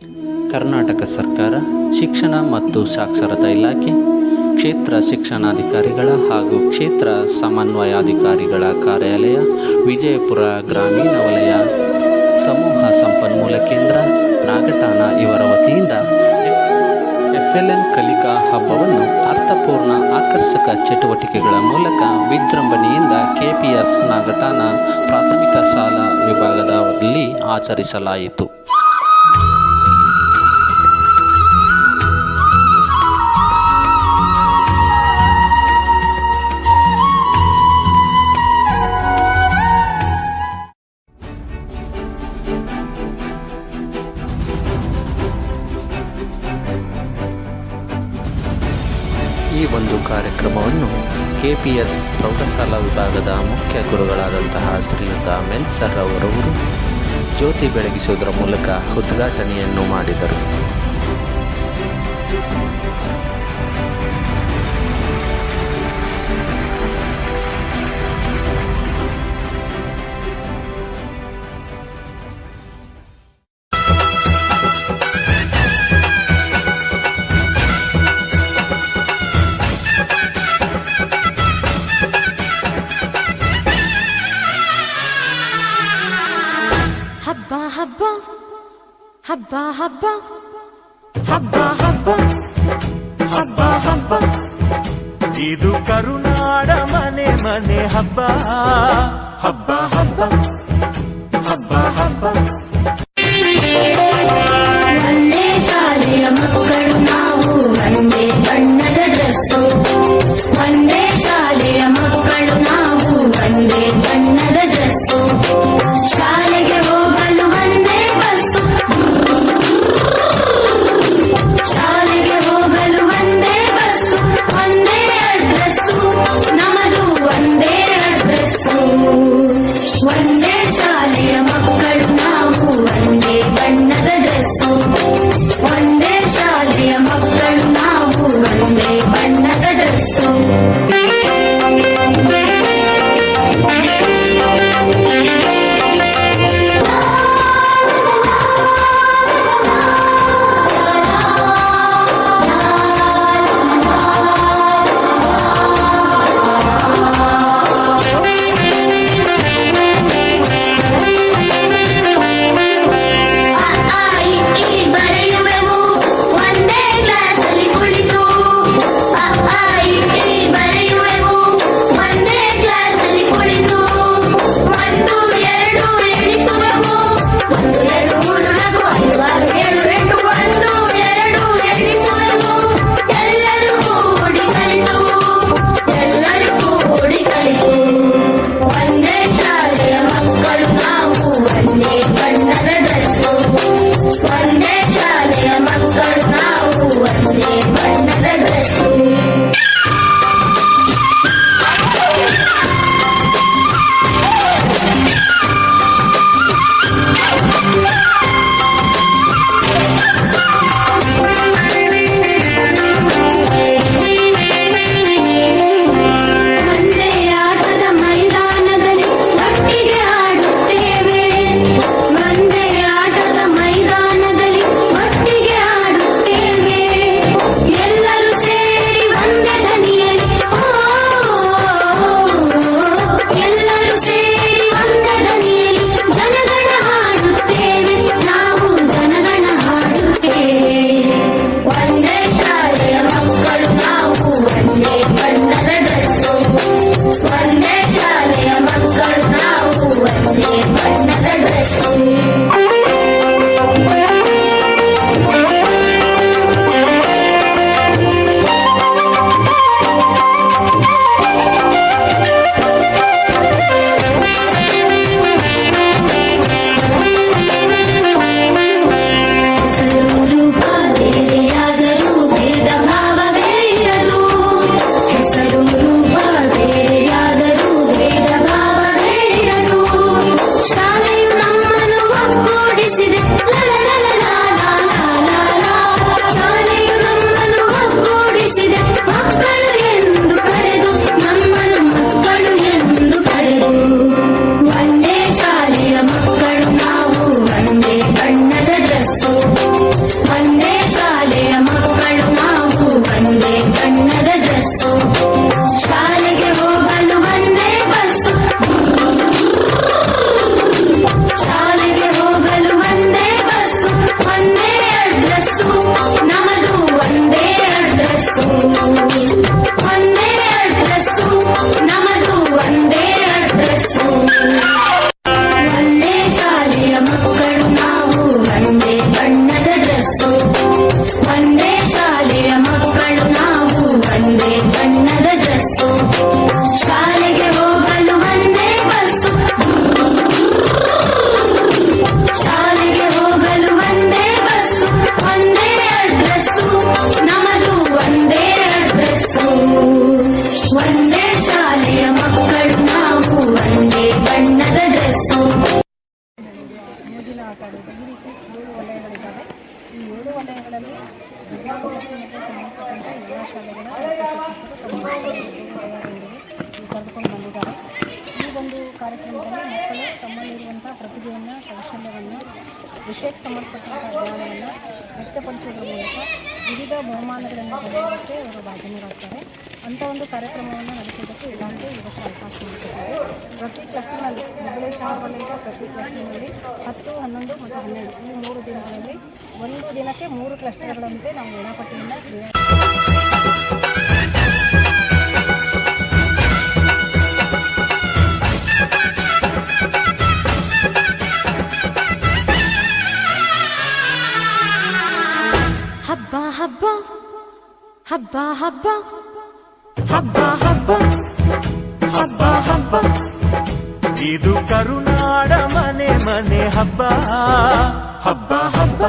ಕರ್ನಾಟಕ ಸರ್ಕಾರ ಶಿಕ್ಷಣ ಮತ್ತು ಸಾಕ್ಷರತಾ ಇಲಾಖೆ, ಕ್ಷೇತ್ರ ಶಿಕ್ಷಣಾಧಿಕಾರಿಗಳ ಹಾಗೂ ಕ್ಷೇತ್ರ ಸಮನ್ವಯಾಧಿಕಾರಿಗಳ ಕಾರ್ಯಾಲಯ, ವಿಜಯಪುರ ಗ್ರಾಮೀಣ ವಲಯ ಸಮೂಹ ಸಂಪನ್ಮೂಲ ಕೇಂದ್ರ ನಾಗಠಾಣ ಇವರ ವತಿಯಿಂದ FLN ಕಲಿಕಾ ಹಬ್ಬವನ್ನು ಅರ್ಥಪೂರ್ಣ ಆಕರ್ಷಕ ಚಟುವಟಿಕೆಗಳ ಮೂಲಕ ವಿಜೃಂಭಣೆಯಿಂದ KPS ನಾಗಠಾಣ ಪ್ರಾಥಮಿಕ ಶಾಲಾ ವಿಭಾಗದಲ್ಲಿ ಆಚರಿಸಲಾಯಿತು. ಈ ಒಂದು ಕಾರ್ಯಕ್ರಮವನ್ನು KPS ಪ್ರೌಢಶಾಲಾ ವಿಭಾಗದ ಮುಖ್ಯ ಗುರುಗಳಾದಂತಹ ಶ್ರೀಯುತ ಮೆನ್ಸರ್ ಅವರವರು ಜ್ಯೋತಿ ಬೆಳಗಿಸುವುದರ ಮೂಲಕ ಉದ್ಘಾಟನೆಯನ್ನು ಮಾಡಿದರು. ಹಬ್ಬ ಹಬ್ಬ ಹಬ್ಬ ಹಬ್ಬ ಹಬ್ಬ ಹಬ್ಬ ಹಬ್ಬ ಹಬ್ಬ ಇದು ಕರುನಾಡ ಮನೆ ಮನೆ ಹಬ್ಬ ಹಬ್ಬ ಹಬ್ಬ ಹಬ್ಬ ಹಬ್ಬ. ಒಂದೇ ಶಾಲೆಯ ಮಕ್ಕಳು ನಾವು, ಒಂದೇ ಬಣ್ಣದ ಡ್ರೆಸ್ಸು. ಒಂದೇ ಶಾಲೆಯ ಮಕ್ಕಳು ನಾವು, ಒಂದೇ ಬಣ್ಣದ ಡ್ರೆಸ್ಸು. ಶಾಲೆಗೆ ಹೋಗಲು ಒಂದೇ ಬಸ್ಸು, ಶಾಲೆಗೆ ಹೋಗಲು ಒಂದೇ ಬಸ್ಸು. ಒಂದೇ ಅಡ್ರೆಸ್ಸು, ನಮದು ಒಂದೇ ಅಡ್ರೆಸ್ಸು. ಒಂದೇ ಶಾಲೆಯ ಮಕ್ಕಳು ನಾವು, ವಲಯಗಳಲ್ಲಿ ವಿದ್ಯಾಭ್ಯಾಸಕ್ಕೆ ಸಂಬಂಧಪಟ್ಟಂತೆ ಎಲ್ಲ ಶಾಲೆಗಳ ಶಿಕ್ಷಕರು ತಮ್ಮ ಕರೆದುಕೊಂಡು ಬಂದಿದ್ದಾರೆ. ಈ ಒಂದು ಕಾರ್ಯಕ್ರಮದಲ್ಲಿ ಮಕ್ಕಳು ತಮ್ಮಲ್ಲಿರುವಂಥ ಪ್ರತಿಭೆಯನ್ನು, ಕೌಶಲ್ಯವನ್ನು, ವಿಷಯಕ್ಕೆ ಸಂಬಂಧಪಟ್ಟಂಥ ಜ್ಞಾನವನ್ನು ವ್ಯಕ್ತಪಡಿಸುವುದರ ಮೂಲಕ ವಿವಿಧ ಬಹುಮಾನಗಳನ್ನು ಪಡೆಯುವುದಕ್ಕೆ ಅವರು ಭಾಜನರಾಗ್ತಾರೆ. ಅಂಥ ಒಂದು ಕಾರ್ಯಕ್ರಮವನ್ನು ನಡೆಸುವುದಕ್ಕೆ ಇಲಾಖೆ ಈ ವರ್ಷ ಅವಕಾಶ ನೀಡುತ್ತದೆ. ಪ್ರತಿ ಕ್ಲಸ್ಟರ್ನಲ್ಲಿ ಹುಬ್ಬಳ್ಳಿ ಶಹರ ವಲಯದ ಪ್ರತಿ ಕ್ಲಸ್ಟರ್ನಲ್ಲಿ 10, 11 ಮತ್ತು 12 ಈ 3 ದಿನಗಳಲ್ಲಿ ಒಂದು ದಿನಕ್ಕೆ 3 ಕ್ಲಸ್ಟರ್ಗಳಂತೆ ನಾವು ವೇಳಾಪಟ್ಟಿಯನ್ನು ಹಬ್ಬ ಹಬ್ಬ ಹಬ್ಬ ಹಬ್ಬ ಹಬ್ಬ ಹಬ್ಬ ಹಬ್ಬ ಹಬ್ಬ ಇದು ಕರುನಾಡ ಮನೆ ಮನೆ ಹಬ್ಬ ಹಬ್ಬ ಹಬ್ಬ